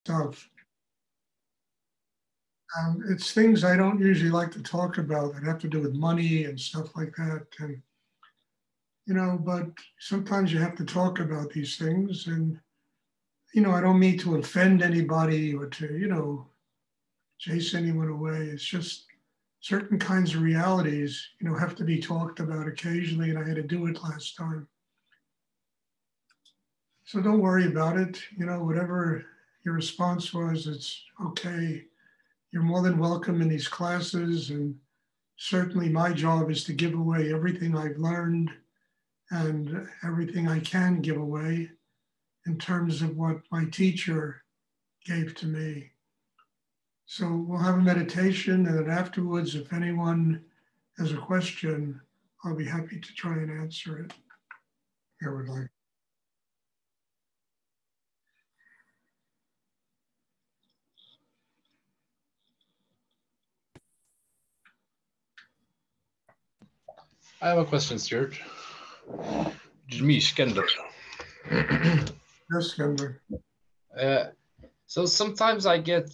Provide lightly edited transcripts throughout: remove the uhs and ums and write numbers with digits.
stuff. It's things I don't usually like to talk about that have to do with money and stuff like that. And, but sometimes you have to talk about these things. And, I don't mean to offend anybody or to, chase anyone away. It's just certain kinds of realities, have to be talked about occasionally. And I had to do it last time. So don't worry about it. Whatever your response was, it's okay. You're more than welcome in these classes. And certainly my job is to give away everything I've learned and everything I can give away in terms of what my teacher gave to me. So we'll have a meditation, and then afterwards, if anyone has a question, I'll be happy to try and answer it. I would like. I have a question, Stuart. Skender. Yes, Skender. So sometimes I get,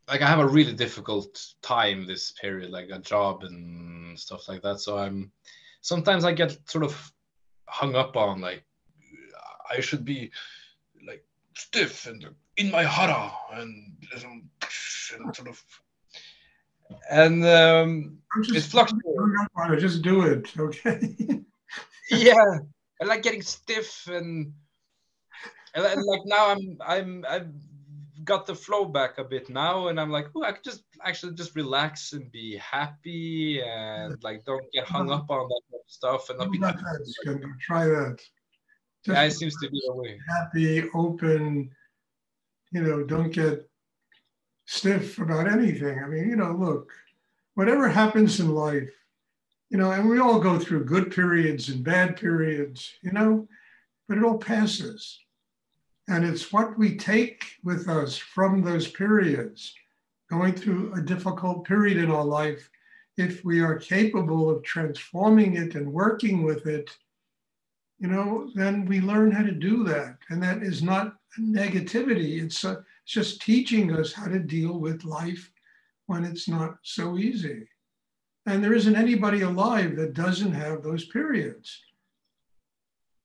like, I have a really difficult time this period, like a job and stuff like that. So sometimes I get sort of hung up on, like, I should be like stiff and in my hara and sort of, and it fluctuates. Just do it, okay? Yeah, I like getting stiff and like now I've got the flow back a bit now, and I'm like, oh, I could just actually just relax and be happy and like don't get hung up on that stuff and not be. Try that. Just yeah, it seems to be a way. Happy, open. Don't get stiff about anything. I mean, look, whatever happens in life, and we all go through good periods and bad periods, but it all passes. And it's what we take with us from those periods, going through a difficult period in our life. If we are capable of transforming it and working with it, then we learn how to do that. And that is not negativity. It's just teaching us how to deal with life when it's not so easy. And there isn't anybody alive that doesn't have those periods.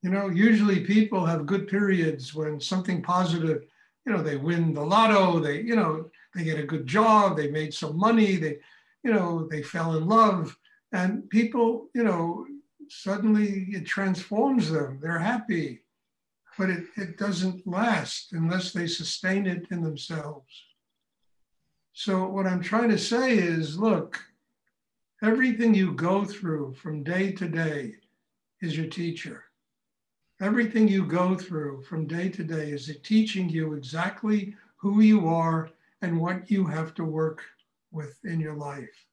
Usually people have good periods when something positive, they win the lotto, they get a good job, they made some money, they fell in love, and people, suddenly it transforms them. They're happy, but it doesn't last unless they sustain it in themselves. So what I'm trying to say is, look, everything you go through from day to day is your teacher. Everything you go through from day to day is teaching you exactly who you are and what you have to work with in your life.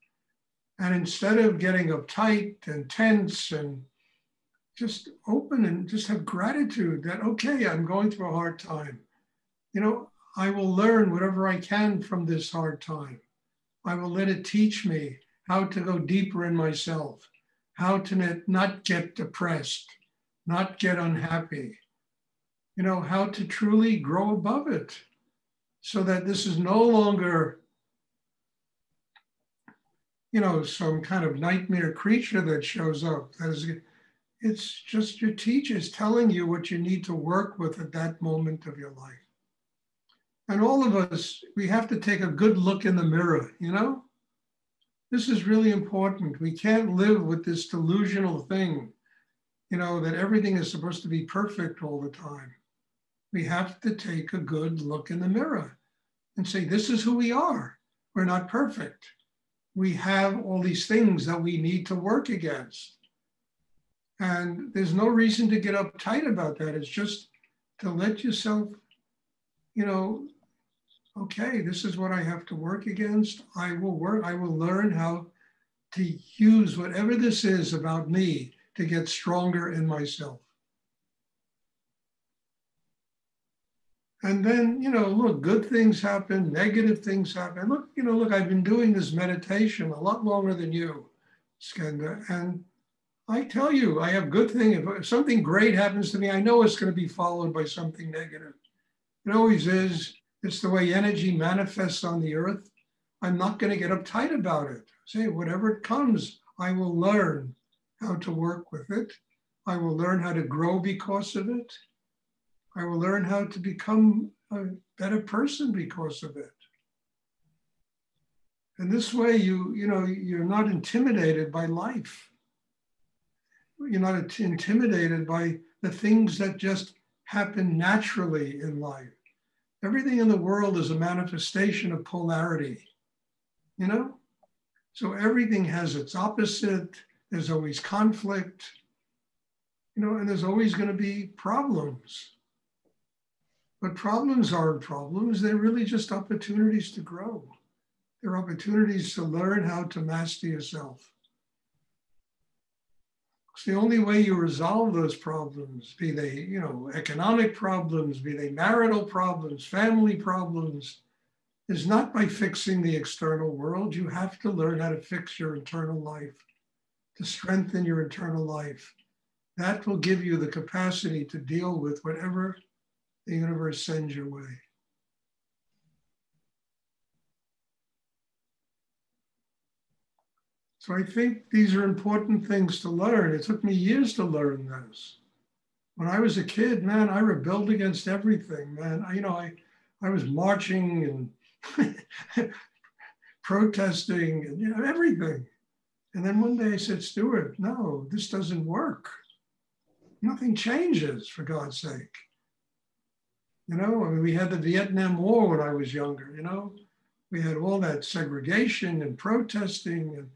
And instead of getting uptight and tense, and just open and just have gratitude that, okay, I'm going through a hard time. I will learn whatever I can from this hard time. I will let it teach me how to go deeper in myself, how to not get depressed, not get unhappy, how to truly grow above it so that this is no longer, some kind of nightmare creature that shows up. It's just your teachers telling you what you need to work with at that moment of your life. And all of us, we have to take a good look in the mirror, This is really important. We can't live with this delusional thing, that everything is supposed to be perfect all the time. We have to take a good look in the mirror and say, this is who we are. We're not perfect. We have all these things that we need to work against. And there's no reason to get uptight about that. It's just to let yourself, okay, this is what I have to work against. I will learn how to use whatever this is about me to get stronger in myself. And then, look, good things happen, negative things happen. Look, I've been doing this meditation a lot longer than you, Skender. And I tell you, I have good things. If something great happens to me, I know it's going to be followed by something negative. It always is. It's the way energy manifests on the earth. I'm not going to get uptight about it. Say, whatever it comes, I will learn how to work with it. I will learn how to grow because of it. I will learn how to become a better person because of it. And this way, you're not intimidated by life. You're not intimidated by the things that just happen naturally in life. Everything in the world is a manifestation of polarity, you know? So everything has its opposite. There's always conflict, and there's always going to be problems. But problems aren't problems. They're really just opportunities to grow. They're opportunities to learn how to master yourself. It's the only way you resolve those problems, be they, economic problems, be they marital problems, family problems, is not by fixing the external world. You have to learn how to fix your internal life, to strengthen your internal life. That will give you the capacity to deal with whatever the universe sends your way. So I think these are important things to learn. It took me years to learn this. When I was a kid, man, I rebelled against everything, man. I was marching and protesting and everything. And then one day I said, Stuart, no, this doesn't work. Nothing changes, for God's sake. We had the Vietnam War when I was younger, We had all that segregation and protesting.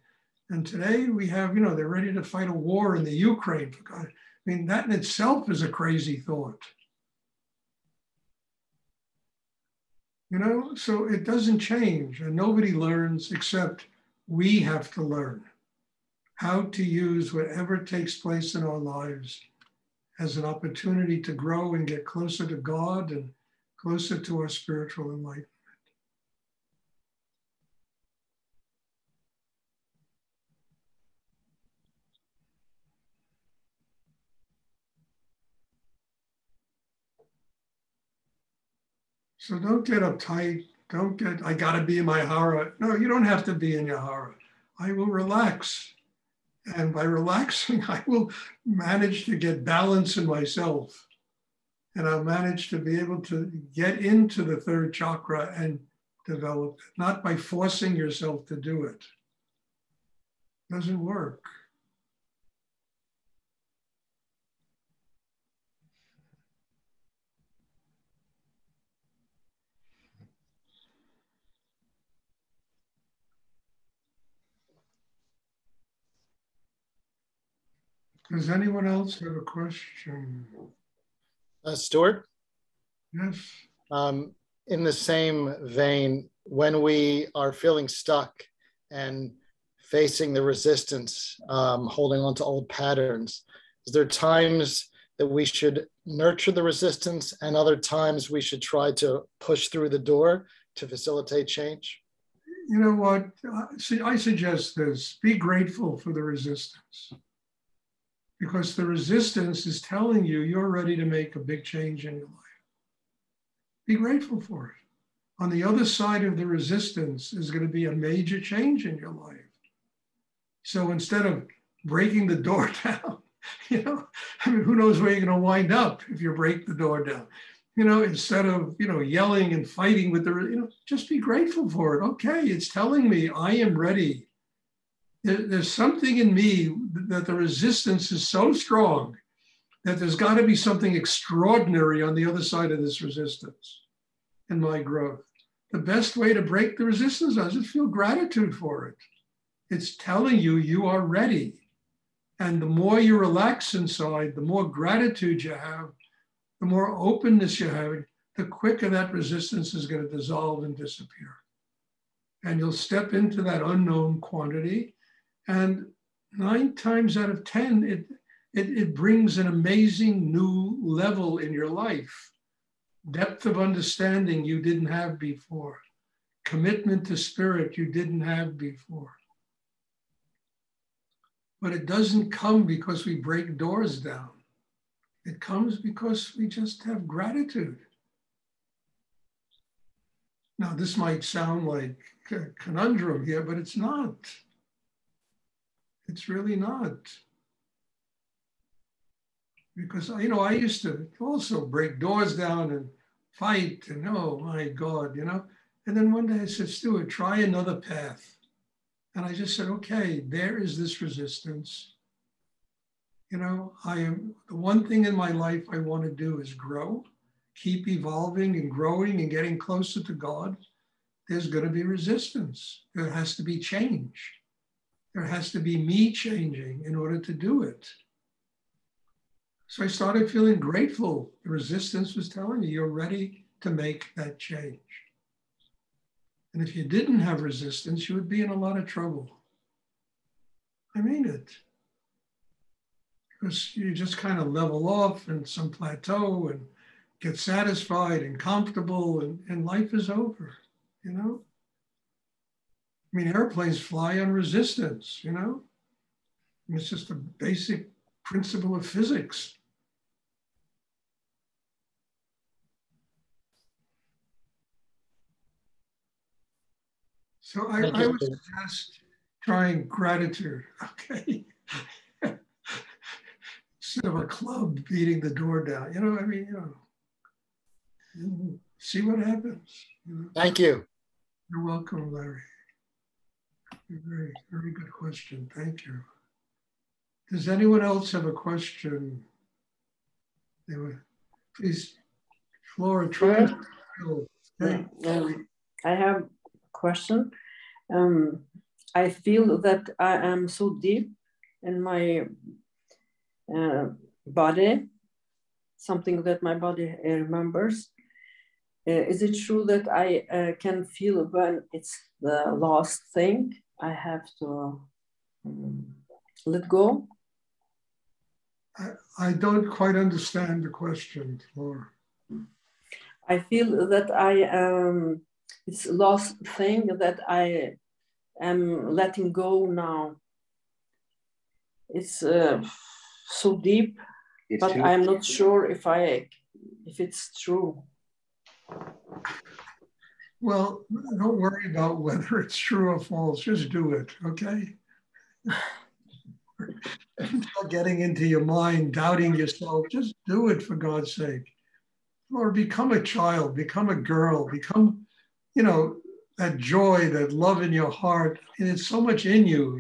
And today we have, they're ready to fight a war in the Ukraine, for God. I mean, that in itself is a crazy thought. So it doesn't change, and nobody learns except we have to learn how to use whatever takes place in our lives as an opportunity to grow and get closer to God and closer to our spiritual enlightenment. So don't get uptight. I gotta be in my hara. No, you don't have to be in your hara. I will relax. And by relaxing, I will manage to get balance in myself. And I'll manage to be able to get into the third chakra and develop it, not by forcing yourself to do it. It doesn't work. Does anyone else have a question? Stuart? Yes. In the same vein, when we are feeling stuck and facing the resistance, holding on to old patterns, is there times that we should nurture the resistance and other times we should try to push through the door to facilitate change? You know what? I suggest this. Be grateful for the resistance. Because the resistance is telling you you're ready to make a big change in your life. Be grateful for it. On the other side of the resistance is going to be a major change in your life. So instead of breaking the door down, who knows where you're going to wind up if you break the door down. Instead of, yelling and fighting with just be grateful for it. Okay, it's telling me I am ready. There's something in me that the resistance is so strong that there's got to be something extraordinary on the other side of this resistance in my growth. The best way to break the resistance is to feel gratitude for it. It's telling you you are ready. And the more you relax inside, the more gratitude you have, the more openness you have, the quicker that resistance is going to dissolve and disappear. And you'll step into that unknown quantity. And 9 times out of 10, it brings an amazing new level in your life. Depth of understanding you didn't have before. Commitment to spirit you didn't have before. But it doesn't come because we break doors down. It comes because we just have gratitude. Now, this might sound like a conundrum here, but it's not. It's really not. Because, I used to also break doors down and fight, and oh my God, And then one day I said, Stuart, try another path. And I just said, okay, there is this resistance. The one thing in my life I want to do is grow, keep evolving and growing and getting closer to God. There's going to be resistance. There has to be change. There has to be me changing in order to do it. So I started feeling grateful. The resistance was telling me, you're ready to make that change. And if you didn't have resistance, you would be in a lot of trouble. I mean it. Because you just kind of level off in some plateau and get satisfied and comfortable, and life is over, I mean, airplanes fly on resistance, And it's just a basic principle of physics. So I would suggest trying gratitude, okay? Instead of a club beating the door down, see what happens. Thank you. You're welcome, Larry. Very, very good question. Thank you. Does anyone else have a question? Please, Flora, try. Okay. I have a question. I feel that I am so deep in my body, something that my body remembers. Is it true that I can feel when it's the last thing I have to let go? I don't quite understand the question, Flora. I feel that it's the last thing that I am letting go now. It's so deep, but I'm not sure if it's true. Well, don't worry about whether it's true or false. Just do it, okay? Not getting into your mind, doubting yourself. Just do it for God's sake. Or become a child, become a girl, become, that joy, that love in your heart. And it's so much in you,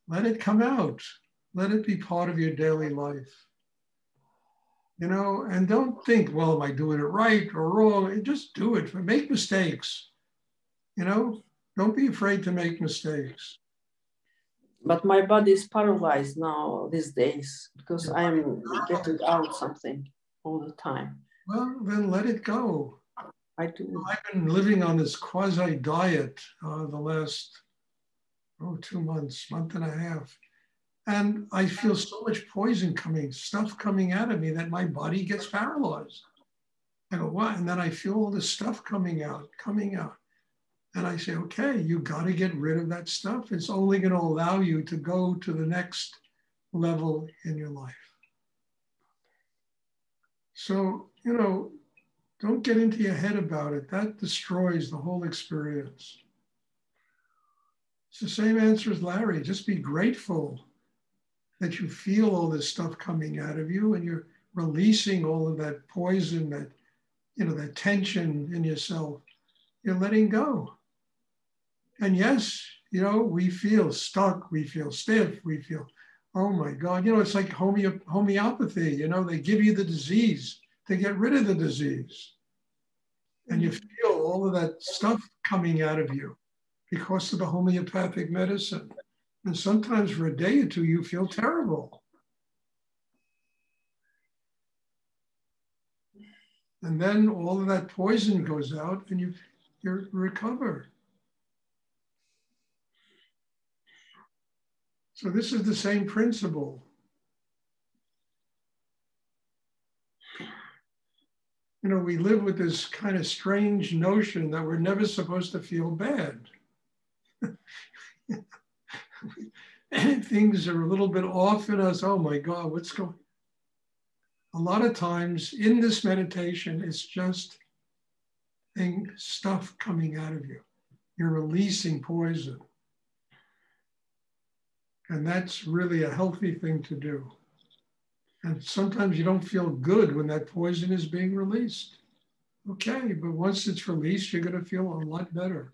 Let it come out. Let it be part of your daily life. And don't think, well, am I doing it right or wrong? Just do it. Make mistakes. Don't be afraid to make mistakes. But my body is paralyzed now these days because I'm getting out something all the time. Well, then let it go. I do. I've been living on this quasi diet the last 2 months, month and a half. And I feel so much poison stuff coming out of me that my body gets paralyzed. I go, what? And then I feel all this stuff coming out. And I say, okay, you got to get rid of that stuff. It's only going to allow you to go to the next level in your life. So, don't get into your head about it. That destroys the whole experience. It's the same answer as Larry. Just be grateful that you feel all this stuff coming out of you and you're releasing all of that poison, that tension in yourself. You're letting go. And yes, we feel stuck, we feel stiff, we feel, oh my God, it's like homeopathy, they give you the disease to get rid of the disease. And you feel all of that stuff coming out of you because of the homeopathic medicine. And sometimes for a day or two, you feel terrible. And then all of that poison goes out and you recover. So this is the same principle. We live with this kind of strange notion that we're never supposed to feel bad. Things are a little bit off in us. Oh my God, what's going on? A lot of times in this meditation, it's just stuff coming out of you. You're releasing poison. And that's really a healthy thing to do. And sometimes you don't feel good when that poison is being released. Okay, but once it's released, you're going to feel a lot better.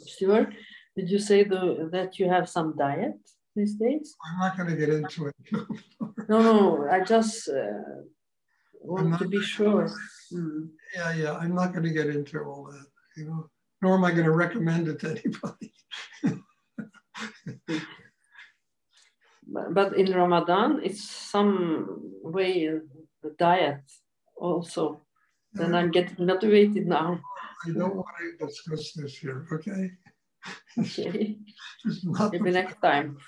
Stuart, did you say that you have some diet these days? I'm not going to get into it. No, I just want to be sure. Yeah, I'm not going to get into all that, nor am I going to recommend it to anybody. But in Ramadan, it's some way the diet also. Then I'm getting motivated now. I don't want to discuss this here, okay? Okay. Maybe next time.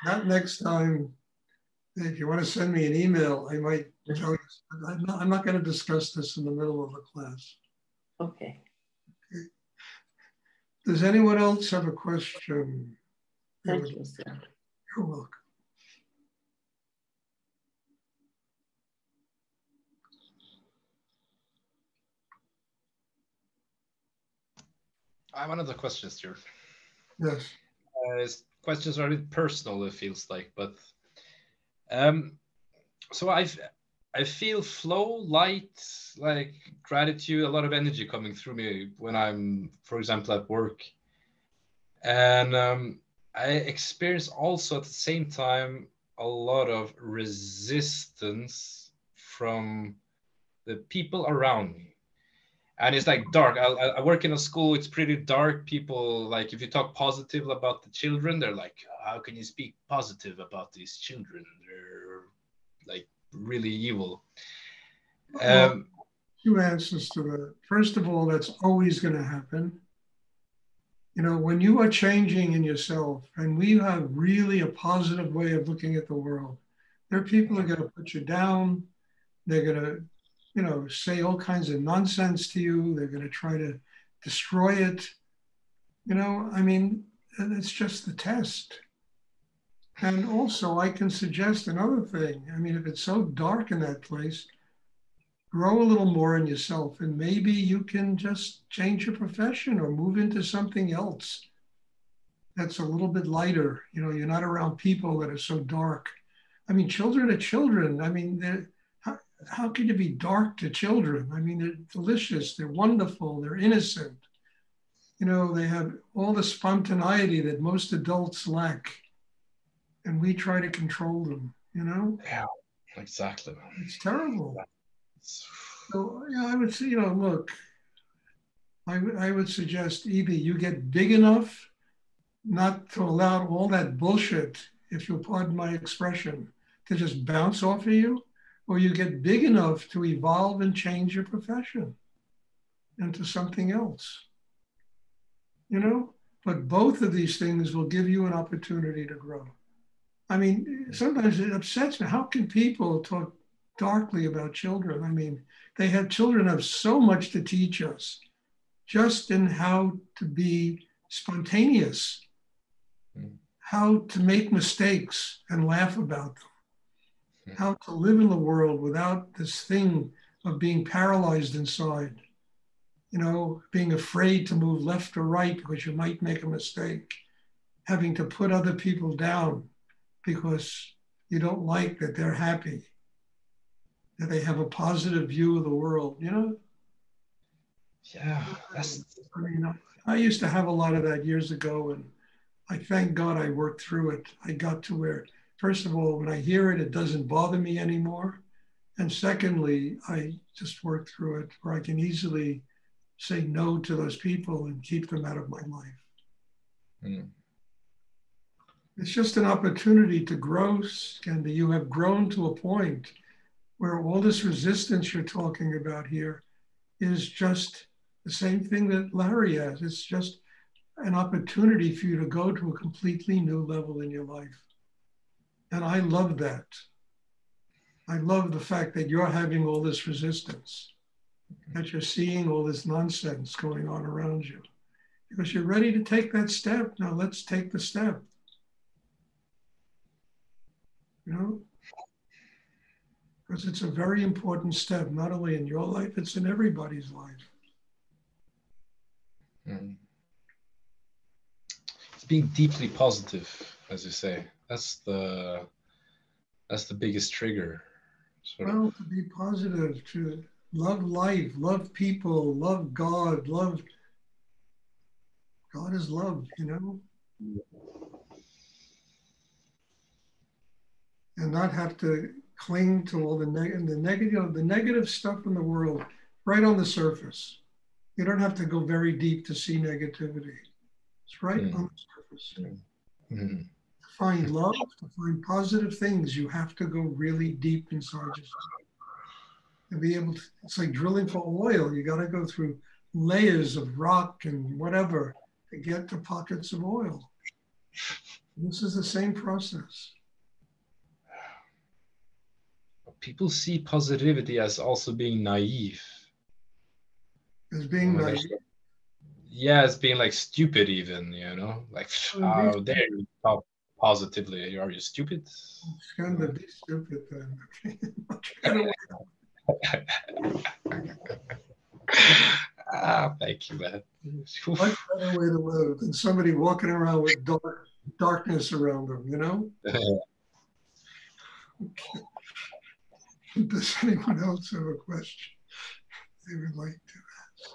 Not next time. If you want to send me an email, I might tell you. I'm not going to discuss this in the middle of the class. Okay. Does anyone else have a question? Thank you, sir. You're welcome. I have another question, Stuart. Yes. Questions are a bit personal, it feels like, but so I feel flow, light, like gratitude, a lot of energy coming through me when I'm, for example, at work. And I experience also at the same time a lot of resistance from the people around me. And it's like dark. I work in a school, it's pretty dark. People, like, if you talk positive about the children, they're like, how can you speak positive about these children? They're like really evil. Well, two answers to that. First of all, that's always going to happen. When you are changing in yourself, and we have really a positive way of looking at the world, there are people who are going to put you down. They're going to say all kinds of nonsense to you. They're going to try to destroy it. It's just the test. And also, I can suggest another thing. If it's so dark in that place, grow a little more in yourself, and maybe you can just change your profession or move into something else that's a little bit lighter. You're not around people that are so dark. Children are children. How can you be dark to children? They're delicious, they're wonderful, they're innocent. They have all the spontaneity that most adults lack. And we try to control them, Yeah, exactly. It's terrible. So, I would say, look, I would suggest either you get big enough not to allow all that bullshit, if you'll pardon my expression, to just bounce off of you, or you get big enough to evolve and change your profession into something else. But both of these things will give you an opportunity to grow. Sometimes it upsets me. How can people talk darkly about children? Children have so much to teach us, just in how to be spontaneous, how to make mistakes and laugh about them, how to live in the world without this thing of being paralyzed inside, being afraid to move left or right because you might make a mistake, having to put other people down because you don't like that they're happy, that they have a positive view of the world, Yeah. I used to have a lot of that years ago, and I thank God I worked through it. I got to where, first of all, when I hear it, it doesn't bother me anymore. And secondly, I just work through it where I can easily say no to those people and keep them out of my life. It's just an opportunity to grow, Candy. You have grown to a point where all this resistance you're talking about here is just the same thing that Larry has. It's just an opportunity for you to go to a completely new level in your life. And I love that. I love the fact that you're having all this resistance, that you're seeing all this nonsense going on around you, because you're ready to take that step. Now let's take the step. You know, because it's a very important step, not only in your life, it's in everybody's life. It's being deeply positive, as you say. That's the biggest trigger. Well, to be positive, to love life, love people, love God, love. God is love, you know? And not have to cling to all the negative stuff in the world right on the surface. You don't have to go very deep to see negativity. It's right on the surface. To find love, to find positive things, you have to go really deep inside yourself. To be able to, it's like drilling for oil. You got to go through layers of rock and whatever to get to pockets of oil. This is the same process. People see positivity as also being naive. As being naive. Yeah, as being like stupid even, you know? Like, how dare you talk positively? Are you stupid? It's kind of be stupid then. Thank you, man. Much better way to live than somebody walking around with darkness around them, you know? Okay. Does anyone else have a question they would like to ask?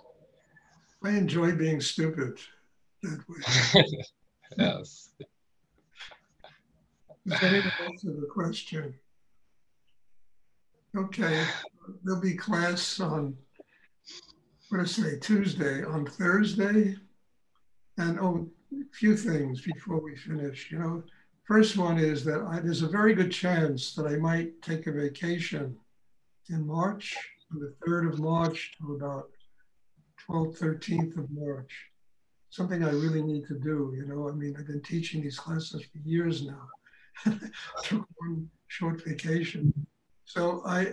I enjoy being stupid that way. Yes. Does anyone else have a question? Okay, there'll be class on, what did I say, Tuesday, on Thursday. And a few things before we finish. You know, first one is that there's a very good chance that I might take a vacation in March, from the 3rd of March to about 12th, 13th of March. Something I really need to do, you know. I mean, I've been teaching these classes for years now. Took one short vacation. So I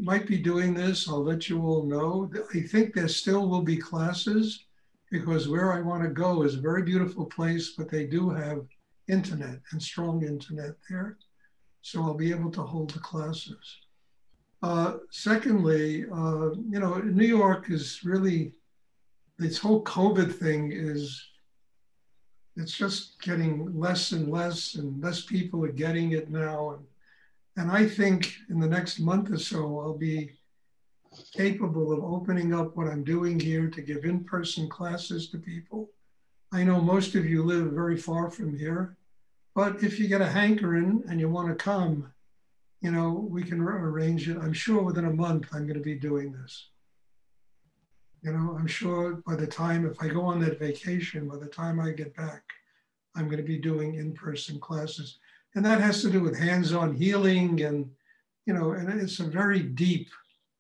might be doing this. I'll let you all know. I think there still will be classes because where I want to go is a very beautiful place, but they do have internet and strong internet there. So I'll be able to hold the classes. Secondly, you know, New York is really, this whole COVID thing is, it's just getting less and less people are getting it now. And I think in the next month or so, I'll be capable of opening up what I'm doing here to give in-person classes to people. I know most of you live very far from here, but if you get a hankering and you want to come, you know, we can arrange it. I'm sure within a month, I'm going to be doing this. You know, I'm sure by the time, if I go on that vacation, by the time I get back, I'm going to be doing in-person classes. And that has to do with hands-on healing and, you know, and it's a very deep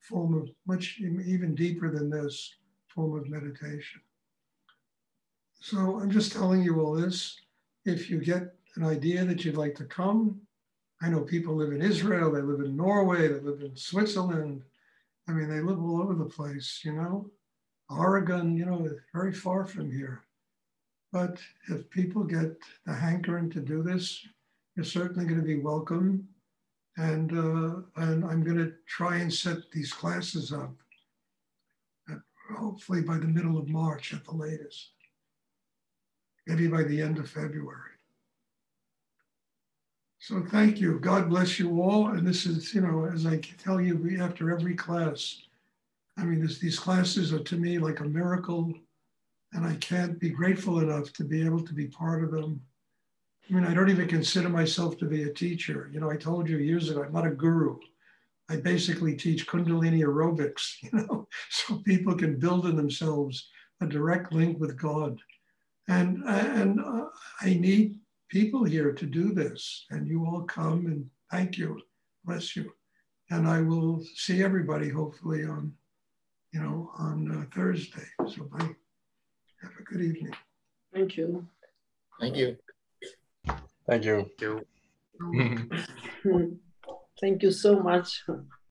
form of, much even deeper than this form of meditation. So I'm just telling you all this. If you get an idea that you'd like to come, I know people live in Israel, they live in Norway, they live in Switzerland. I mean, they live all over the place, you know. Oregon, you know, it's very far from here. But if people get the hankering to do this, you're certainly going to be welcome. And I'm going to try and set these classes up, hopefully by the middle of March at the latest, maybe by the end of February. So thank you. God bless you all. And this is, you know, as I tell you after every class, I mean, these classes are to me like a miracle, and I can't be grateful enough to be able to be part of them. I mean, I don't even consider myself to be a teacher. You know, I told you years ago, I'm not a guru. I basically teach Kundalini aerobics, you know, so people can build in themselves a direct link with God. And I need people here to do this. And you all come and thank you, bless you. And I will see everybody hopefully on, you know, on Thursday. So bye. Have a good evening. Thank you. Thank you. Thank you. You're welcome. Thank you so much.